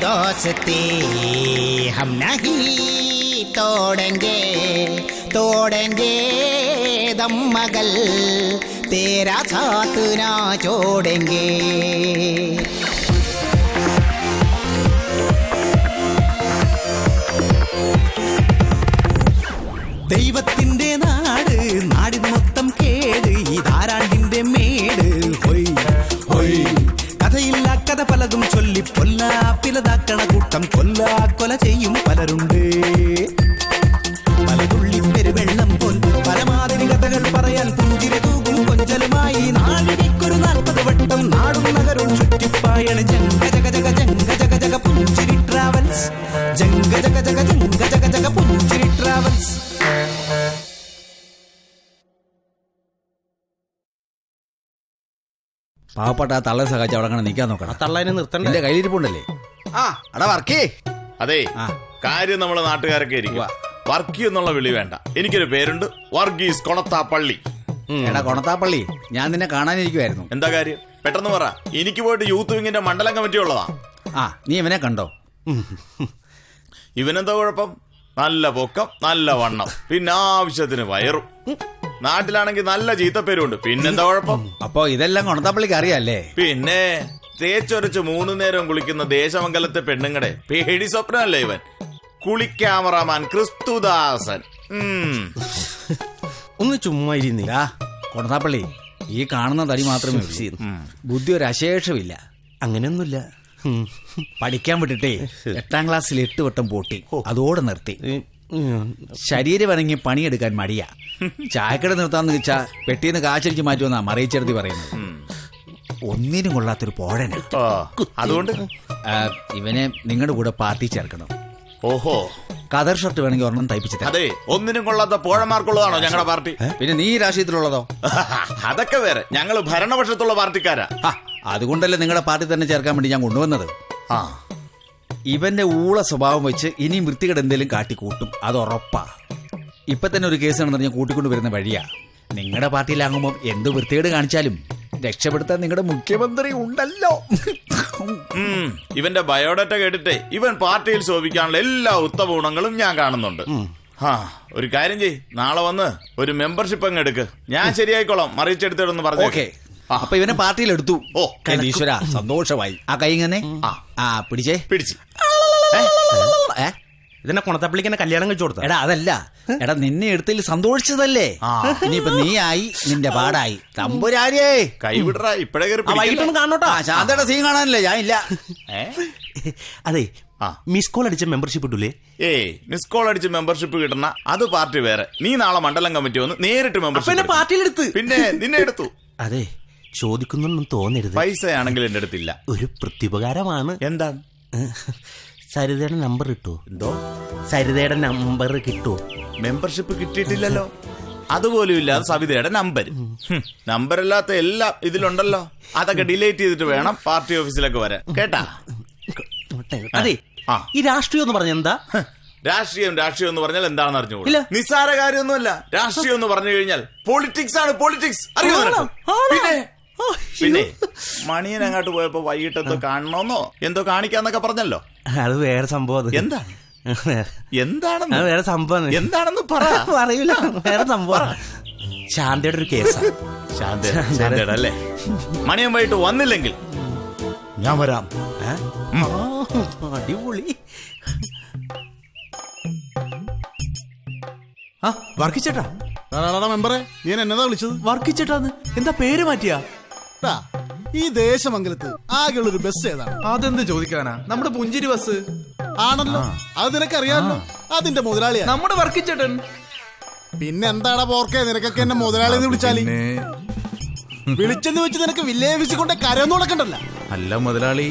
दोस्ती हम नहीं तोड़ेंगे तोड़ेंगे दम मगल तेरा साथ ना छोड़ेंगे. ദൈവത്തിന്റെ നാട് നാടിന് മൊത്തം കേട് ഈ ധാരാണ്ടിന്റെ മേട് ഹൊയ് ഹൊയ് കഥയില്ല കഥ പലതും ചൊല്ലി പൊല്ലാപ്പിലതാക്കണ കൂട്ടം കൊല്ല ചെയ്യും പലരുണ്ട്. പലതുള്ളി പെരുവെള്ളം പോൽ പലമാതിരി കഥകൾ പറയാൻ പുഞ്ചിരി തൂകും കൊഞ്ചലുമായി നാടിനൊരു 40 വട്ടം നാടും നഗരവും ചുറ്റിപ്പായാണ് ജംഗ ജഗ ജഗ ജംഗ ജഗ ജഗ പുഞ്ചിരി ട്രാവൽസ്. ജംഗ ജഗ ജഗ ജംഗ ജഗ ജഗ പുഞ്ചിരി ട്രാവൽസ്. പാവപ്പെട്ട ആ തള്ളെ സഹായിച്ച് അവിടെ അങ്ങനെ നിൽക്കാൻ നോക്കണം. തള്ളേനെ നിർത്തണ്ട, എന്റെ കയ്യിലിരിപ്പുണ്ടല്ലേ. ആ അടാ വർക്കേ. അതെ, കാര്യം നമ്മളെ നാട്ടുകാരൊക്കെ ഇരിക്കുക. വർക്കി എന്നുള്ള വിളി വേണ്ട, എനിക്കൊരു പേരുണ്ട്, വർഗീസ് കൊണത്താപ്പള്ളി. എടാ കൊണത്താപ്പള്ളി, ഞാൻ നിന്നെ കാണാനിരിക്കുവായിരുന്നു. എന്താ കാര്യം? പെട്ടെന്ന് പറ. എനിക്ക് പോയിട്ട് യൂത്ത് വിങ്ങിന്റെ മണ്ഡലം കമ്മിറ്റി ഉള്ളതാ. ആ നീ ഇവനെ കണ്ടോ? ഇവനെന്താ കുഴപ്പം? നല്ല പൊക്കം, നല്ല വണ്ണം, പിന്നെ ആവശ്യത്തിന് വയറും. നാട്ടിലാണെങ്കിൽ നല്ല ചീത്തപ്പേരുണ്ട്. പിന്നെന്താ കുഴപ്പം? അപ്പൊ ഇതെല്ലാം കൊണത്താപ്പള്ളിക്ക് അറിയാല്ലേ? പിന്നെ തേച്ചൊരച്ച് 3 നേരം കുളിക്കുന്ന ദേശമംഗലത്തെ പെണ്ണുങ്ങടെ പേടി സ്വപ്നമല്ലേ ഇവൻ. കുളിക്യാമറാമാൻ ക്രിസ്തുദാസൻ. ഒന്ന് ചുമ്മാ ഇരുന്നില്ല കൊണത്താപ്പള്ളി. ഈ കാണുന്ന തടി മാത്രമേ ബുദ്ധി ഒരു അശേഷമില്ല. അങ്ങനെയൊന്നുമില്ല. പഠിക്കാൻ വിട്ടിട്ടേ 8ാം ക്ലാസ്സിൽ 8 വട്ടം പൊട്ടി, അതോടെ നിർത്തി. ശരീരം ഇറങ്ങി പണിയെടുക്കാൻ മടിയാ. ചായക്കട നിർത്താന്ന് വെച്ചാ പെട്ടീന്ന് കാശടിച്ച് മാറ്റുമെന്നാ മറിയിച്ചെടുത്തി പറയുന്നത്. ഒന്നിനും കൊള്ളാത്തൊരു പോഴന. അതുകൊണ്ട് ഇവനെ നിങ്ങളുടെ കൂടെ പാർട്ടി ചേർക്കണം. ഓഹോ, കതർ ഷർട്ട് വേണമെങ്കിൽ ഒരെണ്ണം തയ്പ്പിച്ചിട്ട്. അതെ, ഒന്നിനും കൊള്ളാത്ത പോഴമാർക്കുള്ളതാണോ ഞങ്ങളുടെ പാർട്ടി? പിന്നെ നീ രാഷ്ട്രീയത്തിലുള്ളതോ? അതൊക്കെ വേറെ. ഞങ്ങള് ഭരണപക്ഷത്തുള്ള പാർട്ടിക്കാരാ. അതുകൊണ്ടല്ലേ നിങ്ങളുടെ പാർട്ടി തന്നെ ചേർക്കാൻ വേണ്ടി ഞാൻ കൊണ്ടുവന്നത്. ഇവന്റെ ഊള സ്വഭാവം വെച്ച് ഇനിയും വൃത്തികേട് എന്തെങ്കിലും കാട്ടിക്കൂട്ടും, അത് ഉറപ്പാ. ഇപ്പൊ തന്നെ ഒരു കേസ് നടന്നു ഞാൻ കൂട്ടിക്കൊണ്ട് വരുന്ന വഴിയാ. നിങ്ങളുടെ പാർട്ടിയിലാകുമ്പോൾ എന്ത് വൃത്തികേട് കാണിച്ചാലും രക്ഷപ്പെടുത്താൻ നിങ്ങളുടെ മുഖ്യമന്ത്രി ഉണ്ടല്ലോ. ഇവന്റെ ബയോഡാറ്റ കേട്ടിട്ടേ ഇവൻ പാർട്ടിയിൽ ശോഭിക്കാനുള്ള എല്ലാ ഉത്തമ ഗുണങ്ങളും ഞാൻ കാണുന്നുണ്ട്. ഒരു കാര്യം ചെയ്, നാളെ വന്ന് ഒരു മെമ്പർഷിപ്പ് അങ്ങ് എടുക്ക്. ഞാൻ ശരിയായിക്കോളാം, മറിയിച്ചെടുത്തിടുന്ന് പറഞ്ഞു. ഓക്കെ, അപ്പൊ ഇവനെ പാർട്ടിയിൽ എടുത്തു. ഓ ഈശ്വര, സന്തോഷമായി. ആ കൈ ഇങ്ങനെ പിടിച്ചേ. പിടിച്ച് ഇതിനെ കൊണത്തപ്പള്ളിക്ക് കല്യാണം കഴിച്ചു കൊടുത്ത. എടാ അതല്ല, എടാ നിന്നെ എടുത്തതിൽ സന്തോഷിച്ചതല്ലേ. ഇനിയിപ്പൊ നീ ആയി, നിന്റെ പാടായി. തമ്പുരാരേ കൈവിടറാ, ഇപ്പഴേ വൈകിട്ടൊന്ന് കാണോട്ടാ. ശാന്തയുടെ സീൻ കാണാനല്ലേ ഞാൻ ഇല്ല. അതെ, മിസ് കോൾ അടിച്ച മെമ്പർഷിപ്പ് ഇട്ടൂലേ? മിസ് കോൾ അടിച്ച് മെമ്പർഷിപ്പ് കിട്ടുന്ന അത് പാർട്ടി വേറെ. നീ നാളെ മണ്ഡലം കമ്മിറ്റി വന്ന് നേരിട്ട് മെമ്പർഷിപ്പ് പാർട്ടിയിലെടുത്ത്. പിന്നെ നിന്നെ എടുത്തു. അതെ, ചോദിക്കുന്നൊന്നും തോന്നരുത്. പൈസയാണെങ്കിൽ എന്റെ അടുത്തില്ല. ഒരു പ്രത്യുപകാരമാണ്. എന്താണ്? സരിതയുടെ നമ്പർ കിട്ടുമോ? എന്തോ? സരിതയുടെ നമ്പർ കിട്ടുമോ? മെമ്പർഷിപ്പ് കിട്ടിയിട്ടില്ലല്ലോ. അതുപോലും ഇല്ലാതെ സവിതയുടെ നമ്പരല്ലാത്ത എല്ലാം ഇതിലുണ്ടല്ലോ. അതൊക്കെ ഡിലീറ്റ് ചെയ്തിട്ട് വേണം പാർട്ടി ഓഫീസിലേക്ക് വരാൻ, കേട്ടാ? അതെ, ഈ രാഷ്ട്രീയം എന്ന് പറഞ്ഞ എന്താ? രാഷ്ട്രീയം എന്ന് പറഞ്ഞാൽ എന്താണെന്ന് അറിഞ്ഞുകൂടാ. നിസ്സാര കാര്യമൊന്നുമല്ല. രാഷ്ട്രീയം എന്ന് പറഞ്ഞു കഴിഞ്ഞാൽ പൊളിറ്റിക്സ് ആണ്. പൊളിറ്റിക്സ് അറിയോ? പിന്നെ മണിയൻ അങ്ങോട്ട് പോയപ്പോ വൈകിട്ടെന്തോ കാണണമെന്നോ എന്തോ കാണിക്കാന്നൊക്കെ പറഞ്ഞല്ലോ. അത് വേറെ സംഭവം. എന്താണെന്ന് വേറെ സംഭവം എന്താണെന്ന് പറയൂല. വേറെ സംഭവം. ശാന്തയുടെ ഒരു കേസാ. ശാന്തയുടെ അല്ലേ? മണിയൻ വൈകിട്ട് വന്നില്ലെങ്കിൽ ഞാൻ വരാം. അടിപൊളി. വർക്കിച്ചേട്ടാ മെമ്പറെ, നീ എന്നതാ വിളിച്ചത്? വർക്കിച്ചേട്ടാന്ന് എന്താ പേര് മാറ്റിയാ? ഈ ദേശമംഗലത്ത് ആകെയുള്ളൊരു ബസ് ഏതാണ്? അതെന്ത് ചോദിക്കാനാ, നമ്മുടെ പുഞ്ചിരി ബസ് ആണല്ലോ. അത് നിനക്കറിയാമല്ലോ. അതിന്റെ മുതലാളിയാ നമ്മുടെ വർക്കിച്ചേട്ടൻ. പിന്നെ എന്താടാ പോർക്കെ, നിനക്കൊക്കെ എന്നെ മുതലാളി എന്ന് വിളിച്ചാലി? വിളിച്ചെന്ന് വെച്ച് നിനക്ക് വില്ലേജ് ഓഫീസിൽ കൊണ്ട് കരയൊന്നും നടക്കണ്ടല്ല. അല്ല മുതലാളി,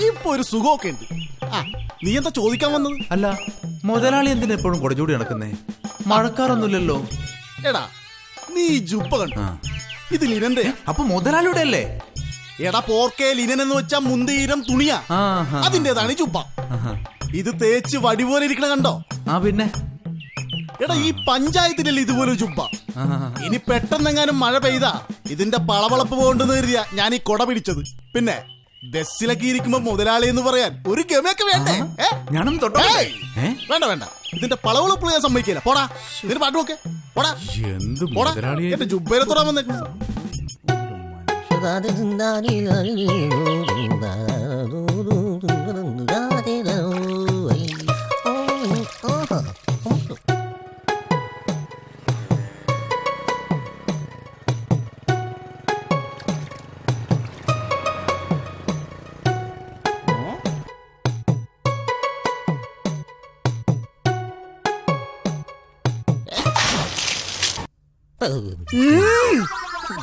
ഇപ്പൊ ഒരു സുഖമൊക്കെ ഉണ്ട്. നീ എന്താ ചോദിക്കാൻ വന്നത്? അല്ല മുതലാളി എന്തിനാ എപ്പോഴും കൊടചൂടി നടക്കുന്നേ? മഴക്കാറൊന്നുമില്ലല്ലോ. എടാ നീ ജുപ്പ കണ്ടു? ഇത് ലിനന്റെ. അപ്പൊ മുതലാളിയുടെ അല്ലേ? എടാ പോർക്കെ, ലിനൻ എന്ന് വെച്ചാ മുന്തീരം തുണിയാ, അതിന്റേതാണ് ഈ ജുപ്പ. ഇത് തേച്ച് വടി പോലെ ഇരിക്കണ കണ്ടോ? പിന്നെ എടാ ഈ പഞ്ചായത്തിലല്ലേ ഇതുപോലെ ജുപ്പ. ഇനി പെട്ടെന്നെങ്ങാനും മഴ പെയ്താ ഇതിന്റെ പളവളപ്പ് പോകണ്ടെന്ന് കരുതിയാ ഞാൻ ഈ കൊട പിടിച്ചത്. പിന്നെ ബസ്സിലൊക്കെ ഇരിക്കുമ്പോ മുതലാളി എന്ന് പറയാൻ ഒരു ഗമയൊക്കെ വേണ്ടേ? ഞാനൊന്നും തൊട്ടോ ഏയ്! വേണ്ട വേണ്ട, ഇതിന്റെ പളവളപ്പ് ഞാൻ സമ്മതിക്കില്ല. പോടാ, ഇതിന് പാട്ട് നോക്കേ. പോടാ എന്ത് പോടാ, മുതലാളിയെ എന്റെ ജുബേരെ തൊടാൻ വന്നേക്കും.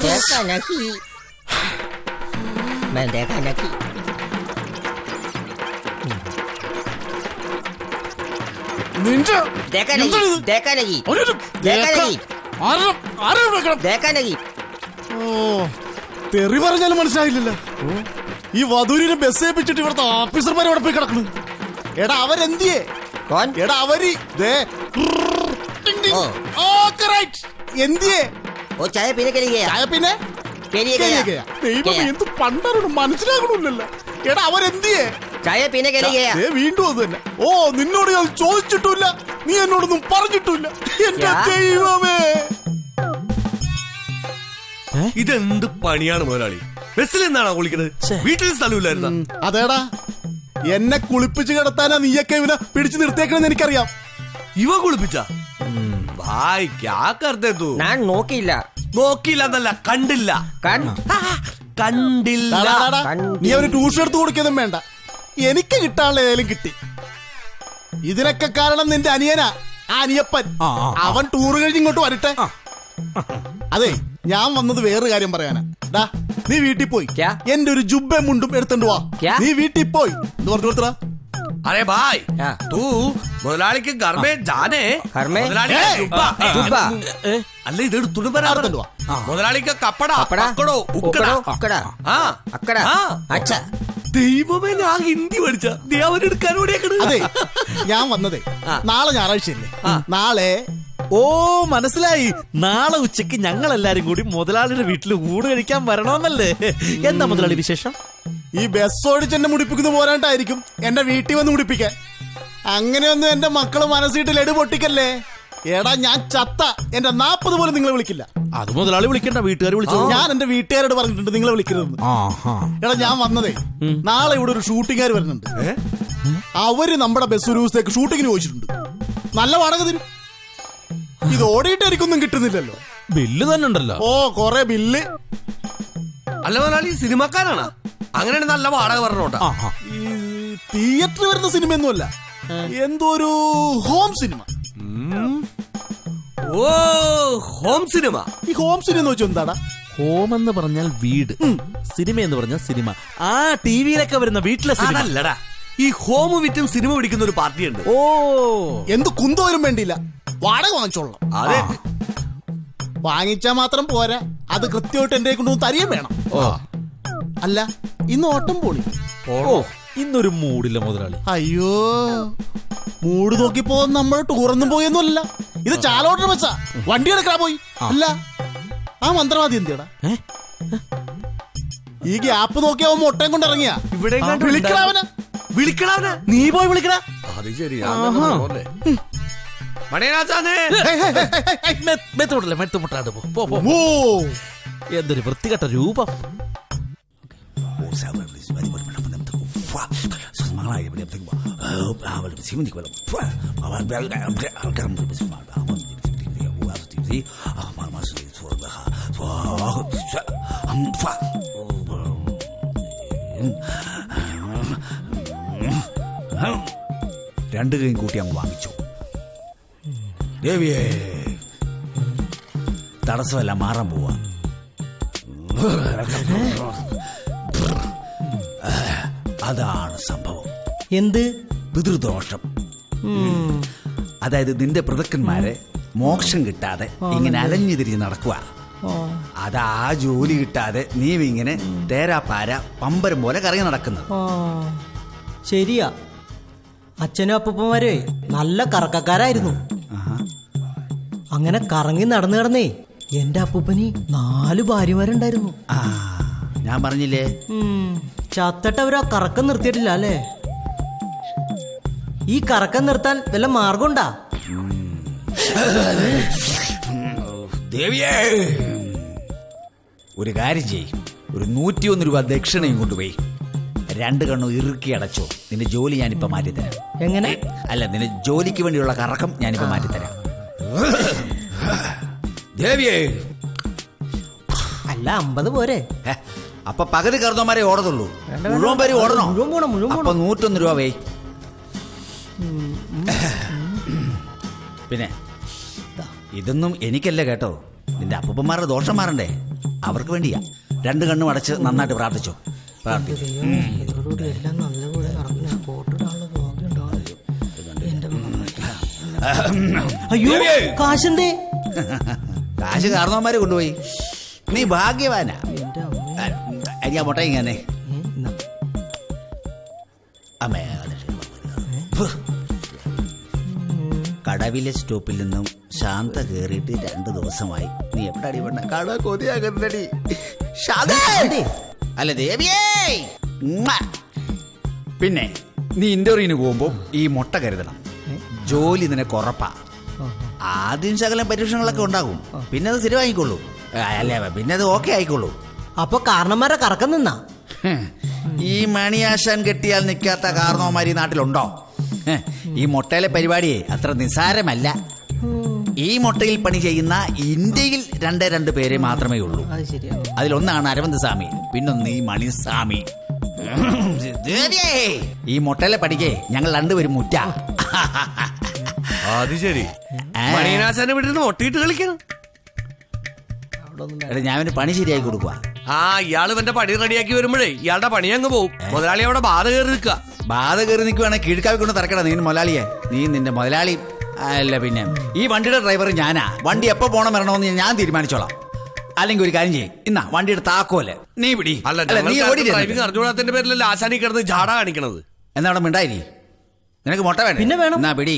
देखा नहीं, मैं देखा नहीं. നിന്റെ देखा नहीं, എന്താണ് ഇത്? देखा नहीं, ഒരു देखा नहीं, ആരാ വിളിക്കണം? देखा नहीं. ഓ, തെറി പറഞ്ഞാലും മനസ്സിലായില്ലല്ലോ. ഈ വധൂരിനെ ബസ് ഏൽപ്പിച്ചിട്ട് ഇവിടുത്തെ ഓഫീസർമാരെ അവിടെ പോയി കിടക്കുന്നു. എടാ അവരെന്തിയേ? कौन? എടാ അവര് ദേ ഓ. correct. എന്തിയേ? वो चाय पीने के लिए गया. ചായ പിന്നെ के लिए गया. ദൈവം गया. എന്ത് പണ്ടാണ് മനസ്സിലാകണമില്ലല്ലോ. എടാ അവരെന്തിയേ? चाय पीने के लिए गया. ദേ വീണ്ടും അത് തന്നെ. ഓ, നിന്നോട് ഞാൻ ചോദിച്ചിട്ടില്ല, നീ എന്നോടൊന്നും പറഞ്ഞിട്ടില്ല. എന്റെ യാ. ദൈവമേ. ഇതെന്ത് പണിയാണ് മുതലാളി? ബസ്സിൽ നിന്നാണോ കുളിക്കണത്? വീട്ടിൽ സ്ഥലമില്ലായിരുന്ന? അതേടാ, എന്നെ കുളിപ്പിച്ച് കിടത്താനാ നീയൊക്കെ ഇവനെ പിടിച്ചു നിർത്തിയേക്കണെന്ന് എനിക്കറിയാം. ഇവ കുളിപ്പിച്ച ഭായ് ക്യാ കർത്തേ തൂ? ഞാൻ നോക്കിയില്ല. നോക്കിയില്ല എന്നല്ല, കണ്ടില്ല. കണ്ടില്ല. ടാടാ, ടാടാ, നീ അവന് ട്യൂഷൻ എടുത്ത് കൊടുക്കൊന്നും വേണ്ട. എനിക്ക് കിട്ടാനുള്ള ഏതായാലും കിട്ടി. ഇതിനൊക്കെ കാരണം നിന്റെ അനിയനാ, ആ അനിയപ്പൻ. അവൻ ടൂർ കഴിഞ്ഞ് ഇങ്ങോട്ട് വരട്ടെ. അതെ, ഞാൻ വന്നത് വേറൊരു കാര്യം പറയാനാ. ഡാ, നീ വീട്ടിൽ പോയി ക്യാ? എന്റെ ഒരു ജുബ്ബ മുണ്ടും എടുത്തോണ്ട് വാ. ക്യാ? നീ വീട്ടിൽ പോയി എന്ന് പറഞ്ഞു കൊടുത്തടാ. അരെ ഭായ് യാ. തൂ മുതലാളിക്ക് घर में जाने. घर में? മുതലാളി ഏയ്! जुब्बा. അല്ല ഇത് എടുത്തുകൊണ്ട് വരാൻ എടുത്തോണ്ട് വാ. മുതലാളിക്ക് കപ്പട कपड़ा. അക്കടോ ഉക്കട. उकड़ा. ആ अकड़ा. ആ. अच्छा. ദൈവമേ, ഞാൻ ഹിന്ദി പഠിച്ച നീ അവനെടുക്കാൻ അതെ, ഞാൻ വന്നതേ നാളെ ഞായറാഴ്ചയല്ലേ. നാളെ ഓ മനസ്സിലായി, നാളെ ഉച്ചയ്ക്ക് ഞങ്ങൾ എല്ലാരും കൂടി മുതലാളിയുടെ വീട്ടിൽ ഊണ് കഴിക്കാൻ വരണമെന്നല്ലേ? എന്താ മുതലാളി വിശേഷം? ഈ ബസ് ഓടിച്ച് എന്നെ മുടിപ്പിക്കുന്ന പോരാണ്ടായിരിക്കും എന്റെ വീട്ടിൽ വന്ന് മുടിപ്പിക്കാൻ. അങ്ങനെയൊന്നും എന്റെ മക്കള് മനസ്സിട്ട് ലഡു പൊട്ടിക്കല്ലേ. എടാ, ഞാൻ ചത്ത എന്റെ 40 പോലും നിങ്ങളെ വിളിക്കില്ല. അത് മുതലാളി വിളിക്കണ്ട, വീട്ടുകാർ വിളിച്ചോ. ഞാൻ എന്റെ വീട്ടുകാരോട് പറഞ്ഞിട്ടുണ്ട് നിങ്ങളെ വിളിക്കരുതെന്ന്. എടാ, ഞാൻ വന്നതേ നാളെ ഇവിടെ ഒരു ഷൂട്ടിംഗുകാർ വരുന്നുണ്ട്. അവര് നമ്മുടെ ബസ് ഒരു ദിവസത്തേക്ക് ഷൂട്ടിങ്ങിന് ചോദിച്ചിട്ടുണ്ട്. നല്ല വാടക തരും. ഇത് ഓടിയിട്ട് എനിക്കൊന്നും കിട്ടുന്നില്ലല്ലോ. ബില്ല് തന്നെ ഉണ്ടല്ലോ. ഓ, കൊറേ ബില്ല്. അല്ല മുതലാളി സിനിമക്കാരാണ്, അങ്ങനെയാണ് നല്ല വാടക പറഞ്ഞോട്ടാ. ഈ തിയേറ്ററിൽ വരുന്ന സിനിമയൊന്നുമല്ല, എന്തോ ഒരു ഹോം സിനിമ. ഓ, ഹോം സിനിമ. ഈ ഹോം സിനിമ എന്ന് വെച്ചാൽ എന്താടാ? ഹോം എന്ന് പറഞ്ഞാൽ വീട്, സിനിമ എന്ന് പറഞ്ഞാൽ സിനിമ. ആ ടിവിയിലൊക്കെ വരുന്ന വീട്ടിലെ സിനിമ. അതല്ലടാ, ഈ ഹോം വിറ്റും സിനിമ പിടിക്കുന്ന ഒരു പാർട്ടിയുണ്ട്. ഓ, എന്ത് കുന്തോരും വേണ്ടിയില്ല, വാടക വാങ്ങിച്ചോളാം. അതെ. വാങ്ങിച്ചാ മാത്രം പോരാ, അത് കൃത്യമായിട്ട് എന്റെ കൊണ്ടൊന്ന് തരികയും വേണം. അല്ല, ഇന്ന് ഓട്ടം പോളി. ഓ, ഇന്നൊരു മൂടില്ല മുതലാളി. അയ്യോ, മൂട് നോക്കിപ്പോ നമ്മൾ ടൂറൊന്നും പോയൊന്നുമല്ല. ഇത് ചാലോട്ടർ ബസ്സാ, വണ്ടി എടുക്കാൻ പോയി. അല്ല, ആ മന്ത്രവാദി എന്തിയടാ? ഈ ഗ്യാപ്പ് നോക്കിയാ മൊട്ടയും കൊണ്ട് ഇറങ്ങിയാ. ഇവിടെ വിളിക്കണവന്. വിളിക്കണവന് നീ പോയി വിളിക്കടാ. അത് ശരി. മണിയനാച്ചാനെ മെത്തോട്ടല്ലേ, മെത്തുമുട്ടാണ്ട് പോ. ഓ, എന്തൊരു വൃത്തികെട്ട രൂപം. രണ്ട് കൈയും കൂട്ടി അങ്ങ് വാങ്ങിച്ചു. ദേവിയേ, തടസ്സമല്ല, മാറാൻ പോവാ. അതാണ് സംഭവം. എന്ത്? പിതൃദോഷം. അതായത് നിന്റെ പിതൃക്കന്മാരെ മോക്ഷം കിട്ടാതെ ഇങ്ങനെ അലഞ്ഞു തിരിഞ്ഞ് നടക്കുക. അതാ ജോലി കിട്ടാതെ നീ ഇങ്ങനെ തേരാപ്പാര പമ്പരം പോലെ കറങ്ങി നടക്കുന്നത്. ശരിയാ, അച്ഛനും അപ്പൂപ്പന്മാരെ നല്ല കറക്കക്കാരായിരുന്നു. അങ്ങനെ കറങ്ങി നടന്നു കിടന്നേ എന്റെ അപ്പൂപ്പന് 4 ഭാര്യമാരുണ്ടായിരുന്നു. ഞാൻ പറഞ്ഞില്ലേ, ചത്തട്ട് അവരാ കറക്കം നിർത്തിയിട്ടില്ല അല്ലേ? ഈ കറക്കം നിർത്താൻ വല്ല മാർഗമുണ്ടാ? ദേവിയേ, ഒരു കാര്യം ചെയ്യും, ഒരു 101 രൂപ ദക്ഷിണയും കൊണ്ടുപോയി 2 കണ്ണും ഇറുക്കി അടച്ചോ. നിന്റെ ജോലി ഞാനിപ്പോ മാറ്റിത്തരാം. എങ്ങനെ? അല്ല, നിന്റെ ജോലിക്ക് വേണ്ടിയുള്ള കറക്കം ഞാനിപ്പോ മാറ്റിത്തരാം. ദേവിയേ, അല്ല 50 പോരെ? ഹെ, അപ്പൊ പകുതി കറുതോമാരെ ഓടത്തുള്ളൂ. മുഴുവൻ പേര് ഓടണോ? മുഴുവൻ പോണം, മുഴുവൻ അപ്പൊ 101 രൂപ വേ. പിന്നെ ഇതൊന്നും എനിക്കല്ല കേട്ടോ, നിന്റെ അപ്പൂപ്പന്മാരുടെ ദോഷം മാറണ്ടേ, അവർക്ക് വേണ്ടിയാ. 2 കണ്ണും അടച്ച് നന്നായിട്ട് പ്രാർത്ഥിച്ചോ. ഇതോടുകൂടി എല്ലാം നല്ലപോലെ നടക്കുന്ന കോട്ടിടാനുള്ള ഭാഗ്യമുണ്ടാവും. അയ്യോ, കാശെന്തേ? കാശ് കാരണവന്മാരെ കൊണ്ടുപോയി. നീ ഭാഗ്യവാനാ. ഞാൻ മുട്ട ഇങ്ങനെ അമ്മേ. കടവിലെ സ്റ്റോപ്പിൽ നിന്നും ശാന്ത കേറിയിട്ട് 2 ദിവസമായി. നീ എവിടെ അടി വേണ്ട കട കൊതിയാകുന്നടി. അല്ല ദേവിയേ. ഉമ്മ. പിന്നെ നീ ഇന്റർവ്യൂവിന് പോകുമ്പോ ഈ മുട്ട കരുതണം. ജോലി നിനക്ക് ഉറപ്പാ. ആദ്യം ശകലം പരീക്ഷണങ്ങളൊക്കെ ഉണ്ടാകും, പിന്നെ അത് സ്ഥിരമായിക്കോളൂ. അല്ലേ, പിന്നെ അത് ഓക്കെ ആയിക്കോളൂ. അപ്പൊ കാരണന്മാരെ കറക്കം നിന്നാ? ഈ മണിയാശാൻ കെട്ടിയാൽ നിൽക്കാത്ത കാരണവന്മാർ ഈ നാട്ടിലുണ്ടോ? ഈ മുട്ടയിലെ പരിപാടിയെ അത്ര നിസ്സാരമല്ല. ഈ മുട്ടയിൽ പണി ചെയ്യുന്ന ഇന്ത്യയിൽ 2 പേരെ മാത്രമേ ഉള്ളൂ. അത് ശരിയാ. അതിലൊന്നാണ് അരവിന്ദ് സ്വാമി, പിന്നൊന്ന് ഈ മണിസ്വാമി. ഈ മുട്ടയിലെ പണിക്ക് ഞങ്ങൾ 2 പേരും മുറ്റ. അത് ശരി, മണിനാശാനെ വിട്ടിരുന്ന് ഒട്ടിയിട്ട് കളിക്കണം. ഞാൻ അവന് പണി ശരിയാക്കി കൊടുക്കുക. ആ, ഇയാള് ഇവന്റെ പണി റെഡിയാക്കി വരുമ്പോഴേ ഇയാളുടെ പണി അങ്ങ് പോവും. മുതലാളി അവിടെ ബാധ കയറി നിൽക്കുക. ബാധ കയറി നിൽക്കുവാണെങ്കിൽ കീഴ്ക്കാവി കൊണ്ട് തിരക്കണം. നീ മുതലാളിയെ, നീ നിന്റെ മുതലാളി അല്ല. പിന്നെ ഈ വണ്ടിയുടെ ഡ്രൈവർ ഞാനാ. വണ്ടി എപ്പോ പോണം വരണമെന്ന് ഞാൻ തീരുമാനിച്ചോളാം. അല്ലെങ്കിൽ ഒരു കാര്യം ചെയ്യും, ഇന്നാ വണ്ടിയുടെ താക്കോല് നീ പിടി. അല്ല, നീ ഓടി ഡ്രൈവിംഗ് അറിഞ്ഞൂടാത്തിന്റെ പേരിലല്ല ആശാനി കിടന്ന് ജാട കാണിക്കണത്. എന്നാ അവിടെ മിണ്ടായി. നിനക്ക് മുട്ട വേണം? പിന്നെ വേണം. എന്നാ പിടി.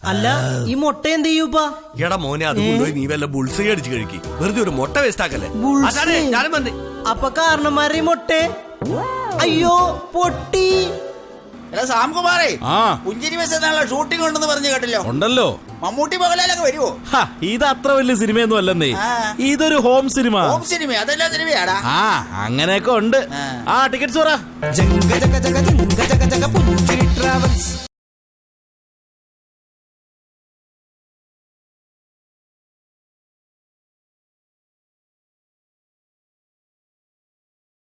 അല്ല, ഈ മുട്ട എന്ത് ചെയ്യൂപ്പാ? എടാ മോനെ, അത് കൊണ്ടുപോയി നീ വല്ല ബുൾസൈ അടിച്ച് കഴിക്കും. വെറുതെ ഒരു മുട്ട വേസ്റ്റ് ആക്കല്ലേ. ബുൾസൈ? ഞാനും വന്നേ. അപ്പൊ കാരണന്മാരെ മുട്ടേ? അയ്യോ, പൊട്ടി. സാംകുമാറേ, പുഞ്ചിരി വെച്ചാണല്ലോ ഷൂട്ടിംഗ് ഉണ്ടെന്ന് പറഞ്ഞു കേട്ടല്ലോ. ഉണ്ടല്ലോ. മമ്മൂട്ടി മോഹൻലാലൊക്കെ വരുവോ? ഇത് അത്ര വലിയ സിനിമയൊന്നും അല്ലെന്നേ, ഇതൊരു ഹോം സിനിമ. Home cinema? അതെല്ലാം സിനിമയാടാ. അങ്ങനെയൊക്കെ ഉണ്ട്. ടിക്കറ്റ്സ് പറ. ജംഗ ജഗ ജഗ ജംഗ ജഗ ജഗ പുഞ്ചിരി ട്രാവൽസ്.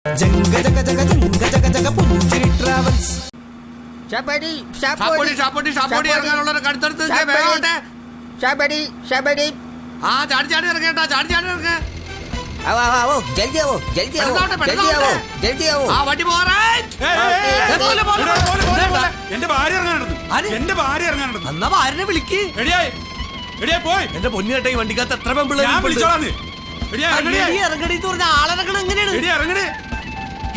ജംഗ ജഗ ജഗ ജംഗ ജഗ ജഗ പുഞ്ചിരി ട്രാവൽസ്. ഷാപ്പടി ഷാപ്പോടി ഷാപ്പോടി ഷാപ്പോടി ഇറങ്ങാനുള്ളവരെ കടുത്തടുത്ത് വേഗോട്ടെ. ഷാപ്പടി ഷാപ്പടി. ആ, ചാടി ചാടി ഇറങ്ങേട്ടാ, ചാടി ചാടി ഇറങ്ങ. ആവോ ആവോ, ജൽദി ആവോ, ജൽദി ആവോ, ജൽദി ആവോ, ജൽദി ആവോ. ആ, വണ്ടി പോരാ. എന്റെ ഭാര്യ ഇറങ്ങാനുണ്ട്. എന്റെ ഭാര്യ ഇറങ്ങാനുണ്ട്. എന്നാ ആരനെ വിളിക്ക്. പോയി. എന്റെ പൊന്നിയേട്ട, ഈ വണ്ടിക്കകത്ത് എത്ര പെമ്പിള്ളേര് ഇറങ്ങണീന്ന് പറഞ്ഞ ആളിറങ്ങണം എങ്ങനെയാണ്?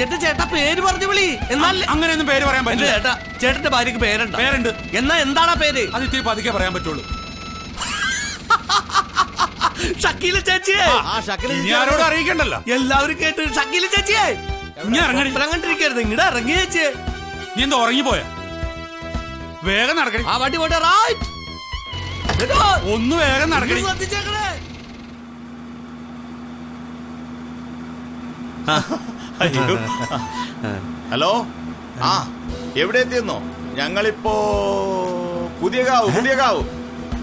എന്റെ ചേട്ടാ പേര് പറഞ്ഞു വിളി. എന്നാൽ അങ്ങനെയൊന്നും പേര് പറയാൻ പറ്റില്ല ചേട്ടാ. ചേട്ടന്റെ ഭാര്യക്ക് പേരുണ്ട്. എന്നാ എന്താണ് പേര്? അത് ഇത്തിരി പതുക്കെ പറയാൻ പറ്റുള്ളൂ. ഷക്കീല ചേച്ചിയെ. ആരോടും അറിയിക്കണ്ടല്ലോ. എല്ലാവരും കേട്ട് ഷക്കീല ചേച്ചിയെ ഇറങ്ങണ്ടിരിക്കരുത്. ഇങ്ങടെ ഇറങ്ങി ചേച്ചിയെ. നീ എന്താ ഉറങ്ങിപ്പോയ? വേഗം നടക്കണി. ആ, വണ്ടി പോട്ടെ. റൈറ്റ്. ഒന്ന് വേഗം നടക്കണി. ശ്രദ്ധിച്ചേക്കണേ. ഹലോ, ആ എവിടെ എത്തിയെന്നോ? ഞങ്ങളിപ്പോ പുതിയകാവ്.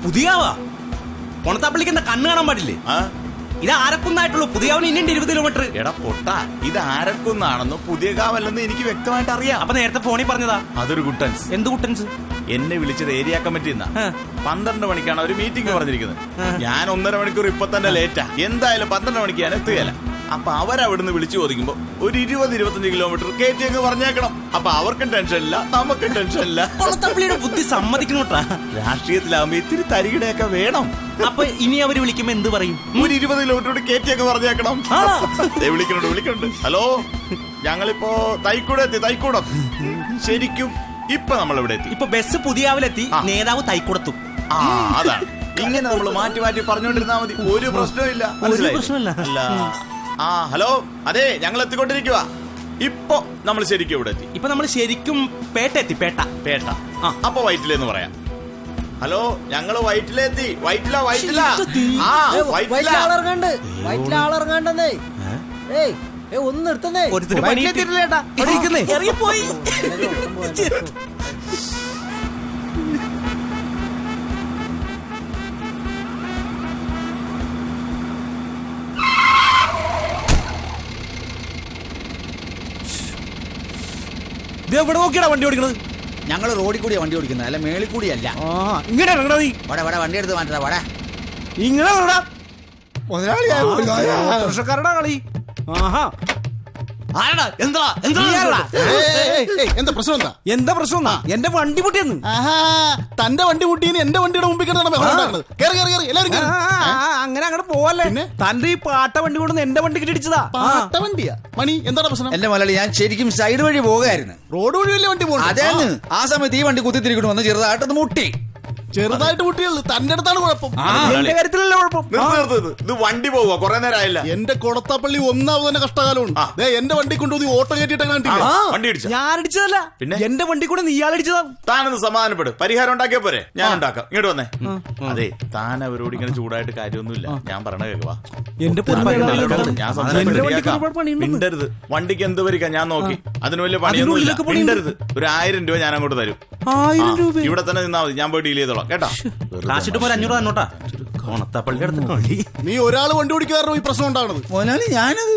പുതിയാവാ പൊണത്താപ്പള്ളിക്ക് കണ്ണ് കാണാൻ പാടില്ലേ? ഇത് ആരക്കുന്നായിട്ടുള്ളൂ. പുതിയാവിന് ഇനി 20 കിലോമീറ്റർ. എടാ പൊട്ട, ഇത് ആരക്കുന്നാണെന്നോ പുതിയകാവല്ലെന്ന് എനിക്ക് വ്യക്തമായിട്ട് അറിയാം. അപ്പൊ നേരത്തെ ഫോണിൽ പറഞ്ഞതാ. അതൊരു കുട്ടൻസ്. എന്ത് കുട്ടൻസ്? എന്നെ വിളിച്ചത് ഏരിയ കമ്മിറ്റി 12 മണിക്കാണ് ഒരു മീറ്റിംഗ് പറഞ്ഞിരിക്കുന്നത്. ഞാൻ 1.5 മണിക്കൂർ ഇപ്പൊ തന്നെ ലേറ്റാ. എന്തായാലും 12 മണിക്ക് ഞാൻ എത്തുകയല്ല. അപ്പൊ അവരവിടുന്ന് വിളിച്ചു ചോദിക്കുമ്പോ ഒരു 20-25 കിലോമീറ്റർ കയറ്റി അങ്ങ് പറഞ്ഞേക്കണം. അപ്പൊ അവർക്കും ടെൻഷനില്ല, നമുക്കും ടെൻഷനില്ല. പൊണത്താപ്പള്ളിയുടെ ബുദ്ധി സമ്മതിക്കണോട്ടാ. രാഷ്ട്രീയത്തിലാവുമ്പോ ഇത്തിരി തരികിടയൊക്കെ വേണം. അപ്പൊ ഇനി അവര് വിളിക്കുമ്പോ എന്ത് പറയും? ഒരു 20 കിലോമീറ്റർ കയറ്റി അങ്ങ് പറഞ്ഞേക്കണം. വിളിക്കണുണ്ട്. ഹലോ, ഞങ്ങളിപ്പോ തൈക്കൂടം എത്തി. തൈക്കൂടം ശരിക്കും ഇപ്പൊ നമ്മൾ ഇവിടെ എത്തി. ഇപ്പൊ ബസ് പുതിയാവിലെത്തി, നേതാവ് തൈക്കുടത്തും. അതാണ്. ഇങ്ങനെ നമ്മൾ മാറ്റി പറഞ്ഞുകൊണ്ടിരുന്നാ മതി. ഒരു പ്രശ്നവും ഇല്ല. ഒരു പ്രശ്നമില്ല. അല്ല, ആ ഹലോ, അതെ ഞങ്ങൾ എത്തിക്കൊണ്ടിരിക്കുക. ഇപ്പൊ നമ്മൾ ശരിക്കും ഇവിടെ എത്തി. ഇപ്പൊ നമ്മൾ ശരിക്കും പേട്ട എത്തി. പേട്ട പേട്ട. അപ്പൊ വൈറ്റിലെന്ന് പറയാം. ഹലോ, ഞങ്ങള് വൈറ്റിലെത്തി. വൈറ്റില വൈറ്റില ആ വൈറ്റില. ആളിറങ്ങാണ്ടെന്നേ. ഏയ് ഒന്ന് നിർത്തുന്നേ. ഒരുത്തിന് പണി കിട്ടിയിട്ടില്ലേട്ടാ. ഇറങ്ങിപ്പോയി. എവിടെ നോക്കിയാ വണ്ടി ഓടിക്കണത്? ഞങ്ങൾ റോഡിൽ കൂടിയാ വണ്ടി ഓടിക്കുന്നത്, അല്ല മേളിൽ കൂടിയല്ല. ഇങ്ങനെ ഇറങ്ങണ നീ. വട വണ്ടി എടുത്ത് മാറ്റാ. വട ഇങ്ങനെ മുതലാളിക്കാരുടെ കളി. ആഹാ, ആരടാ? എന്താ എന്താ പ്രശ്നം? എന്താ പ്രശ്നം? എന്റെ വണ്ടി പൊട്ടിയെന്ന്. ആഹാ, തന്റെ വണ്ടി മുട്ടീന് എന്റെ വണ്ടിയുടെ മുമ്പിൽ കിടന്നാണ്. അങ്ങനെ അങ്ങോട്ട് പോവല്ലേ. തന്റെ ഈ പാട്ട വണ്ടി കൊണ്ടു എന്റെ വണ്ടിക്ക് ഇടിച്ചതാ. പാട്ട വണ്ടിയാ? മണി, എന്താണ് പ്രശ്നം? എന്റെ മുതലാളി, ഞാൻ ശരിക്കും സൈഡ് വഴി പോകായിരുന്നു. റോഡ് വഴിയല്ലേ വണ്ടി പോകുന്നത്? അതേന്ന്. ആ സമയത്ത് ഈ വണ്ടി കുത്തിത്തിരിക്കൊണ്ട് വന്ന് ചെറുതായിട്ടൊന്ന് മുട്ടി. ചെറുതായിട്ട് മുട്ടിയുള്ളൂ, തന്റെ അടുത്താണ് കുഴപ്പം. എന്റെ കാര്യത്തിലല്ല കുഴപ്പം. ഇത് വണ്ടി പോവുക കുറെ നേരം ആയില്ല. എന്റെ കൊടത്താപ്പള്ളി ഒന്നാമത് തന്നെ കഷ്ടകാലമുണ്ട്. എന്റെ വണ്ടി കൊണ്ടുപോയി ഓട്ടോ കയറ്റിട്ട് വണ്ടി ഇടിച്ചു. ഞാൻ അടിച്ചതല്ല, പിന്നെ എന്റെ വണ്ടി കൂടെ നീയാളടിച്ചതാ. താനൊന്ന് സമാധാനപ്പെടും. പരിഹാരം ഉണ്ടാക്കിയ പോരെ? ഞാൻ ഉണ്ടാക്കാം. ഇങ്ങോട്ട് വന്നേ. അതെ, താൻ അവരോട് ഇങ്ങനെ ചൂടായിട്ട് കാര്യമൊന്നുമില്ല. ഞാൻ പറഞ്ഞ കേൾക്കുവാ. എന്റെ മിണ്ടരുത്. വണ്ടിക്ക് എന്ത് വരിക ഞാൻ നോക്കി. അതിന് വലിയ പണിയൊന്നുമില്ല. മിണ്ടരുത്. ഒരു 1000 രൂപ ഞാൻ അങ്ങോട്ട് തരും. 1000 രൂപ ഇവിടെ തന്നെ നിന്നാ മതി. ഞാൻ പോയി ഡീൽ ചെയ്തോളാം കേട്ടോ. കാശിട്ട് പോലെ 500 തന്നോട്ടാ. ഓണത്താപ്പള്ളി അടുത്ത് നീ ഒരാൾ വണ്ടി ഓടിക്കാറുണ്ടോ ഈ പ്രശ്നം ഉണ്ടാവണത്? മുതലാളി, ഞാനത്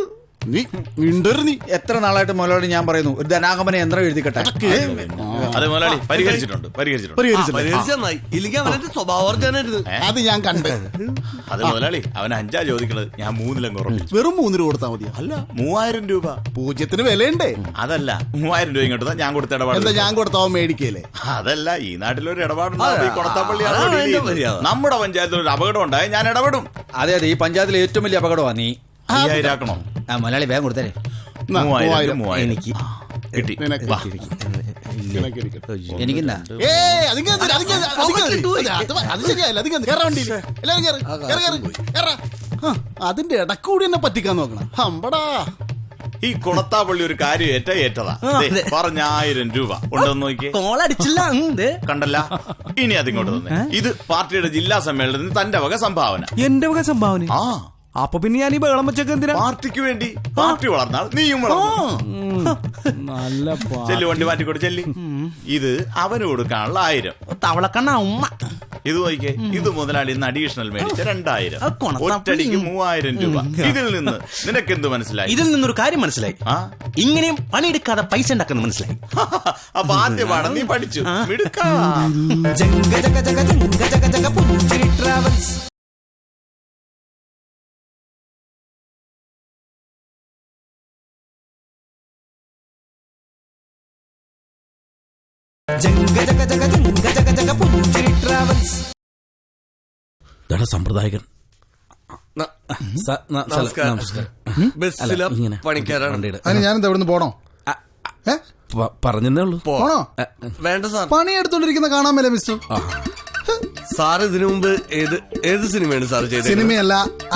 നീ മിണ്ടരുത്. നീ എത്ര നാളായിട്ട് മുതലാളി ഞാൻ പറയുന്നു ഒരു ധനാഗമന യന്ത്രം എഴുതിക്കട്ടെ. അതെ മുതലാളി, പരിഹരിച്ചിട്ടുണ്ട്. ഇല്ലെങ്കിൽ അവന്റെ സ്വഭാവം അത് ഞാൻ കണ്ട്. അത് മുതലാളി, അവൻ 5 ചോദിക്കുന്നത്. ഞാൻ 3 കുറഞ്ഞു. വെറും 3 രൂപ കൊടുത്താൽ മതിയോ? അല്ല, 3000 രൂപ. പൂജ്യത്തിന് വിലയുണ്ടേ. അതല്ല, 3000 രൂപ ഇങ്ങോട്ട് ഞാൻ കൊടുത്ത എന്താ ഇടപാട്. ഞാൻ കൊടുത്താവോ മേടിക്കല്ലേ? അതല്ല, ഈ നാട്ടിലൊരു ഇടപാടുണ്ടാവും. ഈ കൊടത്താപ്പള്ളി നമ്മുടെ പഞ്ചായത്തിൽ ഒരു അപകടം ഉണ്ടായി, ഞാൻ ഇടപെടും. അതെ അതെ, ഈ പഞ്ചായത്തിലെ ഏറ്റവും വലിയ അപകടമാണ് നീ. 5000 ആക്കണോ? ആ മുതലാളി വേഗം കൊടുത്തേ. 3000 എനിക്ക് കിട്ടി. നിനക്ക് വാ. എനിക്കെന്താ? അതിന്റെ ഇടക്കൂടി എന്നെ പറ്റിക്കാൻ നോക്കണം. അമ്പടാ, ഈ കൊടത്താപ്പള്ളി ഒരു കാര്യം ഏറ്റതാ. പറഞ്ഞ 1000 രൂപ ഉണ്ടെന്ന് നോക്കിയേ. കോളടിച്ചില്ല. കണ്ടല്ല. ഇനി അതിങ്ങോട്ട് തന്നെ. ഇത് പാർട്ടിയുടെ ജില്ലാ സമ്മേളനത്തിന് തന്റെ വക സംഭാവന. എന്റെ വക സംഭാവന. ആ, അപ്പൊ പിന്നെ ഞാൻ ഈ ബഹളം വെച്ചൊക്കെ എന്തിനാ? പാർട്ടിക്ക് വേണ്ടി. പാർട്ടി വളർന്നാൽ നീയും വളർന്നു. നല്ല ചെല്ലു, വണ്ടി മാറ്റിക്കോട്ട് ചെല്ലി. ഇത് അവന് കൊടുക്കാനുള്ള 1000. തവളക്കണ്ണ ഉമ്മ. ഇത് നോക്കിയേ. ഇത് മുതലാളി ഇന്ന് അഡീഷണൽ മേടിച്ച 2000. ഒറ്റടിക്ക് 3000 രൂപ. ഇതിൽ നിന്ന് നിനക്കെന്ത് മനസ്സിലായി? ഇതിൽ നിന്നൊരു കാര്യം മനസ്സിലായി. ഇങ്ങനെയും പണിയെടുക്കാതെ പൈസ ഉണ്ടാക്കുന്ന മനസ്സിലായി. അപ്പൊ ആദ്യ പാഠം നീ പഠിച്ചു. മിടുക്കാ. ജംഗ ജഗ ജഗ ജംഗ ജഗ ജഗ പുഞ്ചിരി ട്രാവൽസ്. ജംഗ ജഗ ജഗ ജംഗ ജഗ ജഗ പുഞ്ചിരി ട്രാവൽസ്. സമ്പ്രദായകൻ. ബസ്സിലെ പണിക്കാരാണ്. അതിന് ഞാനെന്താ ഇവിടുന്ന് പോണോ? പറഞ്ഞേ ഉള്ളൂ. പോണോ? വേണ്ട സാർ. പണിയെടുത്തോണ്ടിരിക്കുന്ന കാണാൻ മേലെ മിസ്റ്റർ. സാർ ഇതിനു മുമ്പ് ഏത് സിനിമയാണ് സാർ ചെയ്തത്? സിനിമയല്ല,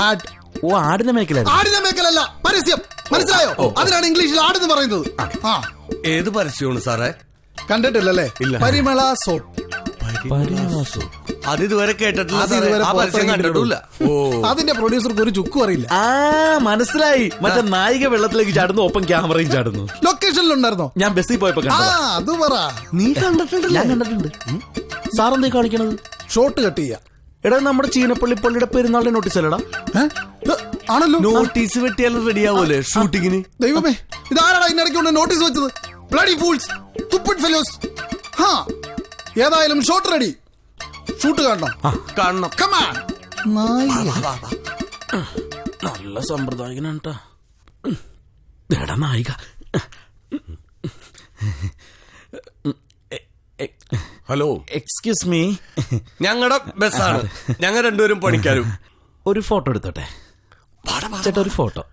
ആഡ്. ഓ, ആടിന്റെ മേഖല. ആടിന്റെ മേഖലല്ല, പരസ്യം. മനസ്സിലായോ? അതിനാണ് ഇംഗ്ലീഷിൽ ആടെന്ന് പറയുന്നത്. ഏത് പരസ്യമാണ് സാറേ? കണ്ടിട്ടില്ലല്ലേ? പരിമള സോപ്പ്. അത് ഇതുവരെ കേട്ടിട്ടില്ല. അതിന്റെ പ്രൊഡ്യൂസർക്ക് ഒരു ചുക്കും അറിയില്ല. മനസ്സിലായി. മറ്റേ നായിക വെള്ളത്തിലേക്ക് ചാടുന്നു, ഒപ്പം ക്യാമറയും ചാടുന്നു. ലൊക്കേഷനിലുണ്ടായിരുന്നോ? ഞാൻ ബസ്സിൽ പോയപ്പോ അത് പറ. നീ കണ്ടിട്ടുണ്ട്? ഞാൻ കണ്ടിട്ടുണ്ട്. സാറെന്തേ കാണിക്കണത്? ഷോട്ട് കട്ട് ചെയ്യാ. എടാ, നമ്മുടെ ചീനപ്പള്ളി പള്ളിയുടെ പെരുന്നാളിന്റെ നോട്ടീസ് അല്ലടാ? ആണല്ലോ. നോട്ടീസ് വെട്ടിയാൽ റെഡിയാവൂലേ ഷൂട്ടിങ്ങിന്? ദൈവമേ, ഇതാരാടാ ഇതിനിടയ്ക്ക് കൊണ്ട് നോട്ടീസ് വെച്ചത്? Bloody fools, stupid fellows. ഏതായാലും ഷോട്ട് റെഡി. ഷൂട്ട് കാണണം. കാണണം. Come on. നല്ല സമ്പ്രദായകനാണ്. എടാ നായിക. Hello, excuse me. ഞങ്ങളുടെ ബസ്സാണ്. ഞങ്ങൾ രണ്ടുപേരും പണിക്കാരും. ഒരു ഫോട്ടോ എടുത്തോട്ടെ ചേട്ടാ? ഒരു ഫോട്ടോ.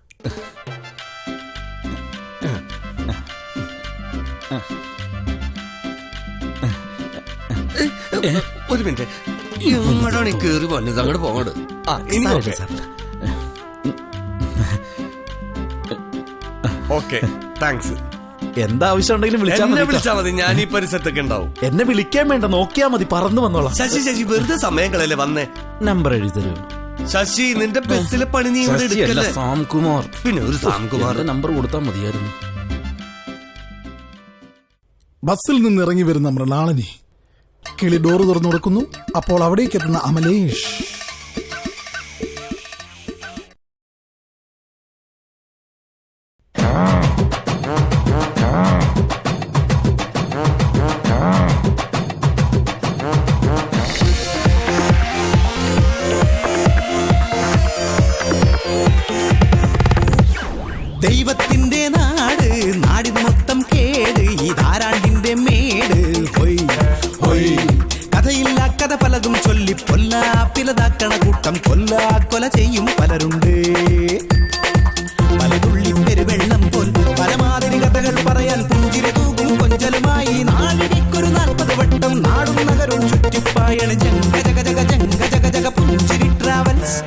ഒരു മിനിറ്റ്. ഇങ്ങോട്ടാണ് കേറി വന്നത്. അങ്ങോട്ട് പോകണ്ട്. ഇനി ഓക്കെ താങ്ക്സ്. എന്താവശ്യം ഉണ്ടെങ്കിലും വിളിച്ചാൽ എന്നെ മതി കേട്ടോ. വിളിച്ചാ മതി, ഞാൻ ഈ പരിസരത്തൊക്കെ ഉണ്ടാവും. എന്നെ വിളിക്കാൻ വേണ്ട, നോക്കിയാ മതി, പറന്നു വന്നോളാം. ശശി വെറുതെ സമയങ്ങളല്ലേ വന്നേ. നമ്പർ എഴുതി തരൂ. ശശി നിന്റെ ബസ്സിലെ പണി നീ ഇവിടെ എടുക്കല്ലേ? സാംകുമാർ. പിന്നെ ഒരു സാംകുമാർ. നമ്പർ കൊടുത്താൽ മതിയായിരുന്നു. ബസ്സിൽ നിന്ന് ഇറങ്ങി വരുന്ന മൃണാളിനി. കിളി ഡോറ് തുറന്നു കൊടുക്കുന്നു. അപ്പോൾ അവിടേക്ക് എത്തുന്ന അമലേഷ്. ദൈവത്തിന്റെ നാട്, നാടിന് മൊത്തം കേട്, ഈ ധാരാണ്ടിന്റെ മേട്. ഹൊയ് ഹൊയ് കഥയില്ല കഥ പലതും ചൊല്ലി പൊല്ലാപ്പിലതാക്കണ കൂട്ടം കൊല ചെയ്യും പലരുണ്ട്. പലതുള്ളി പെരുവെള്ളം പോൽ പലമാതിരി കഥകൾ പറയാൻ പുഞ്ചിരി തൂകും കൊഞ്ചലുമായി നാടിനൊരു 40 വട്ടം നാടും നഗരവും ചുറ്റിപ്പായണ് ജംഗ ജഗ ജഗ ജംഗ ജഗ ജഗ പുഞ്ചിരി ട്രാവൽസ്.